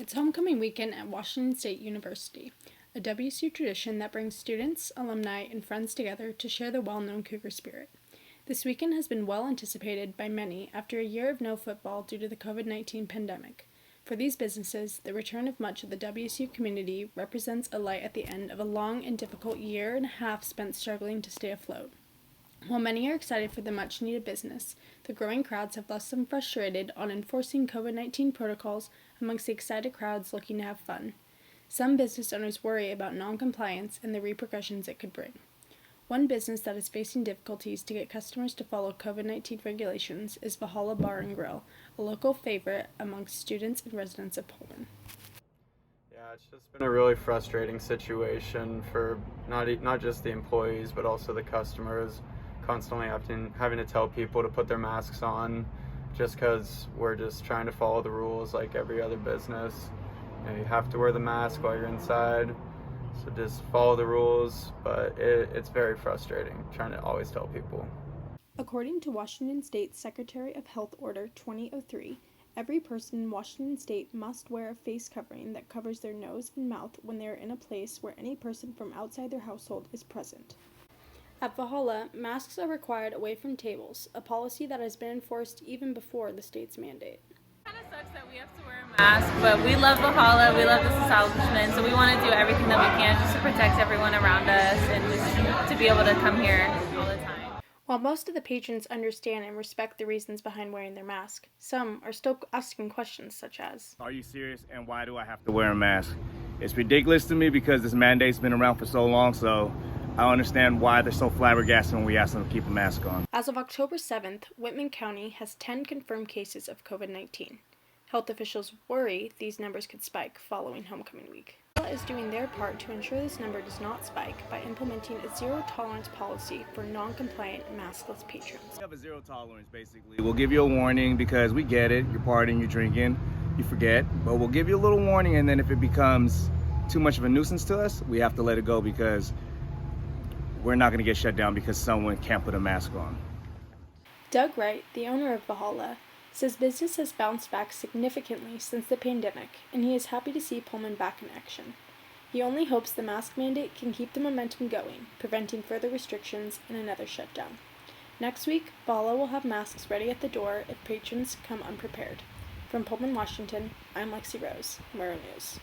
It's homecoming weekend at Washington State University, a WSU tradition that brings students, alumni, and friends together to share the well-known Cougar spirit. This weekend has been well anticipated by many after a year of no football due to the COVID-19 pandemic. For these businesses, the return of much of the WSU community represents a light at the end of a long and difficult year and a half spent struggling to stay afloat. While many are excited for the much-needed business, the growing crowds have left some frustrated on enforcing COVID-19 protocols amongst the excited crowds looking to have fun. Some business owners worry about non-compliance and the repercussions it could bring. One business that is facing difficulties to get customers to follow COVID-19 regulations is Valhalla Bar and Grill, a local favorite amongst students and residents of Pullman. Yeah, it's just been a really frustrating situation for not just the employees, but also the customers, constantly having to tell people to put their masks on just because we're just trying to follow the rules like every other business. You have to wear the mask while you're inside, so just follow the rules, but it's very frustrating trying to always tell people. According to Washington State's Secretary of Health Order 2003, every person in Washington State must wear a face covering that covers their nose and mouth when they are in a place where any person from outside their household is present. At Valhalla, masks are required away from tables, a policy that has been enforced even before the state's mandate. It kind of sucks that we have to wear a mask, but we love Valhalla, we love this establishment, so we want to do everything that we can just to protect everyone around us and just to be able to come here all the time. While most of the patrons understand and respect the reasons behind wearing their mask, some are still asking questions such as, "Are you serious, and why do I have to wear a mask?" It's ridiculous to me because this mandate's been around for so long, so I don't understand why they're so flabbergasted when we ask them to keep a mask on. As of October 7th, Whitman County has 10 confirmed cases of COVID-19. Health officials worry these numbers could spike following homecoming week. Valhalla is doing their part to ensure this number does not spike by implementing a zero-tolerance policy for non-compliant maskless patrons. We have a zero tolerance, basically. We'll give you a warning because we get it. You're partying, you're drinking, you forget. But we'll give you a little warning, and then if it becomes too much of a nuisance to us, we have to let it go because we're not going to get shut down because someone can't put a mask on. Doug Wright, the owner of Valhalla, says business has bounced back significantly since the pandemic, and he is happy to see Pullman back in action. He only hopes the mask mandate can keep the momentum going, preventing further restrictions and another shutdown. Next week, Valhalla will have masks ready at the door if patrons come unprepared. From Pullman, Washington, I'm Lexi Rose, Murrow News.